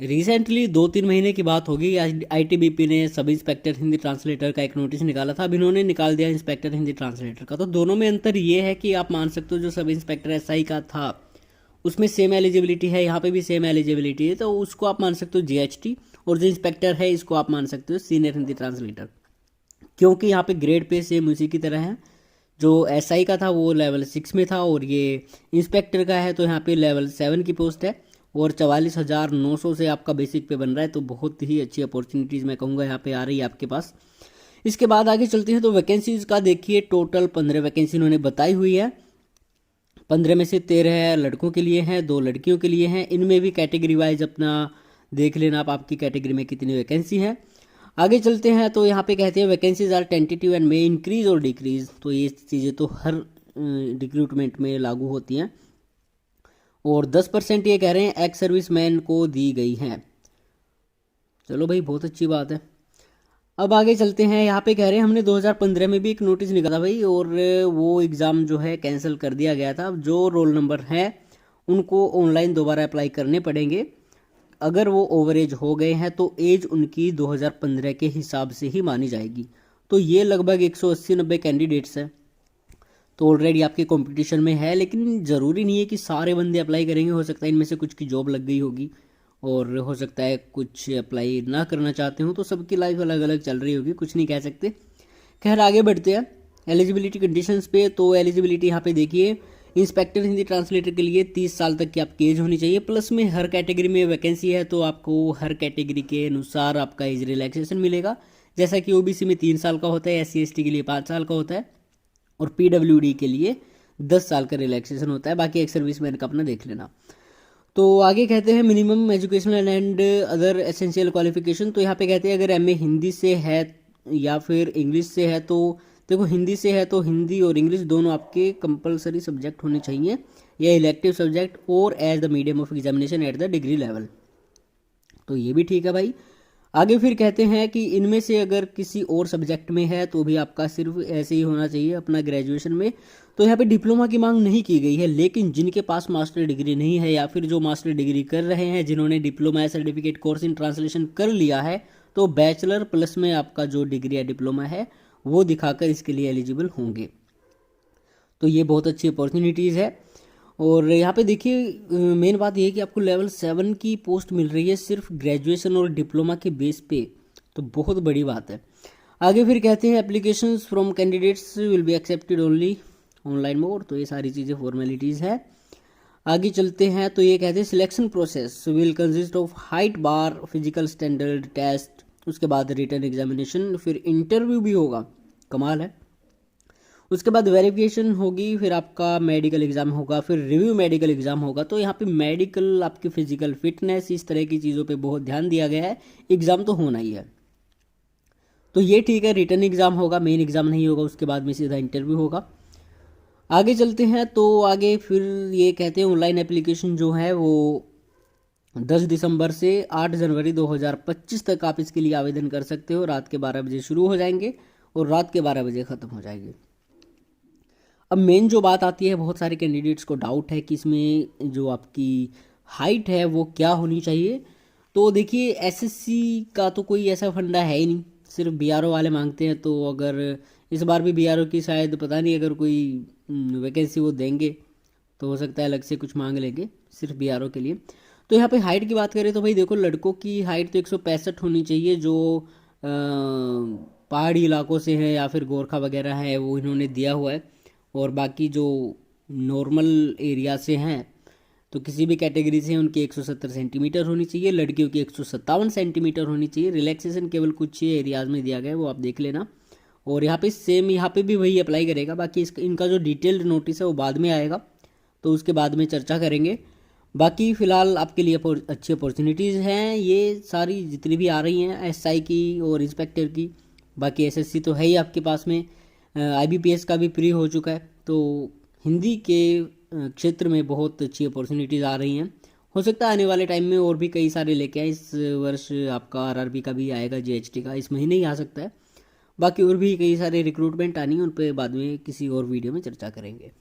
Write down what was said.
Recently 2-3 महीने की बात होगी, आईटीबीपी ने सब इंस्पेक्टर हिंदी ट्रांसलेटर का एक नोटिस निकाला था। अब इन्होंने निकाल दिया इंस्पेक्टर हिंदी ट्रांसलेटर का। तो दोनों में अंतर ये है कि आप मान सकते हो जो सब इंस्पेक्टर एसआई का था उसमें सेम एलिजिबिलिटी है, यहाँ पे भी सेम एलिजिबिलिटी है, तो उसको आप मान सकते हो जीएचटी, और जो इंस्पेक्टर है इसको आप मान सकते हो सीनियर हिंदी ट्रांसलेटर, क्योंकि यहाँ पे ग्रेड पे सेम उसी की तरह है। जो एसआई का था वो लेवल 6 में था, और ये इंस्पेक्टर का है तो यहाँ पे लेवल 7 की पोस्ट है, और 44,900 से आपका बेसिक पे बन रहा है। तो बहुत ही अच्छी अपॉर्चुनिटीज़ मैं कहूँगा यहाँ पे आ रही है आपके पास। इसके बाद आगे चलते हैं तो वैकेंसीज का देखिए, टोटल 15 वैकेंसी इन्होंने बताई हुई है। 15 में से 13 लड़कों के लिए हैं, 2 लड़कियों के लिए हैं। इनमें भी कैटेगरी वाइज अपना देख लेना आप, आपकी कैटेगरी में कितनी वैकेंसी है। आगे चलते हैं तो यहाँ पे कहते हैं vacancies are tentative and may increase और डिक्रीज। तो ये चीज़ें तो हर रिक्रूटमेंट में लागू होती हैं, और 10% ये कह रहे हैं एक्स सर्विस मैन को दी गई हैं। चलो भाई, बहुत अच्छी बात है। अब आगे चलते हैं, यहाँ पे कह रहे हैं हमने 2015 में भी एक नोटिस निकाला भाई, और वो एग्ज़ाम जो है कैंसिल कर दिया गया था। अब जो रोल नंबर है उनको ऑनलाइन दोबारा अप्लाई करने पड़ेंगे। अगर वो ओवर एज हो गए हैं तो एज उनकी 2015 के हिसाब से ही मानी जाएगी। तो ये लगभग 180-90 कैंडिडेट्स हैं, तो ऑलरेडी आपके कंपटीशन में है। लेकिन ज़रूरी नहीं है कि सारे बंदे अप्लाई करेंगे, हो सकता है इनमें से कुछ की जॉब लग गई होगी, और हो सकता है कुछ अप्लाई ना करना चाहते हो, तो सबकी लाइफ अलग अलग चल रही होगी, कुछ नहीं कह सकते। खैर आगे बढ़ते हैं एलिजिबिलिटी कंडीशंस पे। तो एलिजिबिलिटी यहाँ पे देखिए, इंस्पेक्टर हिंदी ट्रांसलेटर के लिए 30 साल तक की आपकी एज होनी चाहिए। प्लस में हर कैटेगरी में वैकेंसी है, तो आपको हर कैटेगरी के अनुसार आपका एज रिलैक्सेशन मिलेगा। जैसा कि ओबीसी में 3 साल का होता है, SC ST के लिए 5 साल का होता है, और PWD के लिए 10 साल का रिलैक्सेशन होता है। बाकी एक्स सर्विस मैन का अपना देख लेना। तो आगे कहते हैं minimum educational and other essential qualification. तो यहाँ पे कहते हैं अगर MA हिंदी से है या फिर इंग्लिश से है, तो देखो हिंदी से है तो हिंदी और इंग्लिश दोनों आपके कंपलसरी सब्जेक्ट होने चाहिए, या इलेक्टिव सब्जेक्ट, और as the medium of examination at the degree level. तो ये भी ठीक है भाई। आगे फिर कहते हैं कि इनमें से अगर किसी और सब्जेक्ट में है तो भी आपका सिर्फ ऐसे ही होना चाहिए अपना ग्रेजुएशन में। तो यहाँ पे डिप्लोमा की मांग नहीं की गई है, लेकिन जिनके पास मास्टर डिग्री नहीं है, या फिर जो मास्टर डिग्री कर रहे हैं, जिन्होंने डिप्लोमा या सर्टिफिकेट कोर्स इन ट्रांसलेशन कर लिया है, तो बैचलर प्लस में आपका जो डिग्री या डिप्लोमा है वो दिखाकर इसके लिए एलिजिबल होंगे। तो ये बहुत अच्छी अपॉर्चुनिटीज़ है। और यहाँ पे देखिए मेन बात ये है कि आपको लेवल 7 की पोस्ट मिल रही है सिर्फ ग्रेजुएशन और डिप्लोमा के बेस पे, तो बहुत बड़ी बात है। आगे फिर कहते हैं applications from candidates will be accepted only online mode. तो ये सारी चीज़ें फॉर्मेलिटीज़ है। आगे चलते हैं तो ये कहते हैं selection process will consist of height bar, physical standard test, उसके बाद रिटन एग्जामिनेशन, फिर इंटरव्यू भी होगा। कमाल है। उसके बाद वेरिफिकेशन होगी, फिर आपका मेडिकल एग्जाम होगा, फिर रिव्यू मेडिकल एग्जाम होगा। तो यहाँ पे मेडिकल, आपकी फिजिकल फिटनेस, इस तरह की चीज़ों पे बहुत ध्यान दिया गया है। एग्जाम तो होना ही है, तो ये ठीक है। रिटन एग्जाम होगा, मेन एग्जाम नहीं होगा, उसके बाद में सीधा इंटरव्यू होगा। आगे चलते हैं तो आगे फिर ये कहते हैं ऑनलाइन एप्लीकेशन जो है वो 10 दिसंबर से 8 जनवरी 2025 तक आप इसके लिए आवेदन कर सकते हो। रात के 12 बजे शुरू हो जाएंगे और रात के 12 बजे ख़त्म हो जाएंगे। अब मेन जो बात आती है, बहुत सारे कैंडिडेट्स को डाउट है कि इसमें जो आपकी हाइट है वो क्या होनी चाहिए। तो देखिए एसएससी का तो कोई ऐसा फंडा है ही नहीं, सिर्फ बीआरओ वाले मांगते हैं। तो अगर इस बार भी बीआरओ की शायद पता नहीं, अगर कोई वैकेंसी वो देंगे तो हो सकता है अलग से कुछ मांग लेंगे सिर्फ बीआरओ के लिए। तो यहाँ पे हाइट की बात करें तो भाई देखो, लड़कों की हाइट तो 165 होनी चाहिए, जो पहाड़ी इलाकों से है या फिर गोरखा वगैरह है वो इन्होंने दिया हुआ है। और बाकी जो नॉर्मल एरिया से हैं तो किसी भी कैटेगरी से हैं उनकी 170 सेंटीमीटर होनी चाहिए, लड़कियों की 157 सेंटीमीटर होनी चाहिए। रिलैक्सेशन केवल कुछ ही एरियाज़ में दिया गया है, वो आप देख लेना। और यहाँ पे सेम, यहाँ पे भी वही अप्लाई करेगा। बाकी इनका जो डिटेल्ड नोटिस है वो बाद में आएगा, तो उसके बाद में चर्चा करेंगे। बाकी फ़िलहाल आपके लिए अच्छी अपॉर्चुनिटीज़ हैं ये सारी जितनी भी आ रही हैं, एसआई की और इंस्पेक्टर की। बाकी एसएससी तो है ही आपके पास में, आईबीपीएस का भी प्री हो चुका है। तो हिंदी के क्षेत्र में बहुत अच्छी अपॉर्चुनिटीज़ आ रही हैं। हो सकता है आने वाले टाइम में और भी कई सारे लेके आए। इस वर्ष आपका आरआरबी का भी आएगा, जीएचटी का इस महीने ही आ सकता है। बाकी और भी कई सारे रिक्रूटमेंट आनी है, उन पर बाद में किसी और वीडियो में चर्चा करेंगे।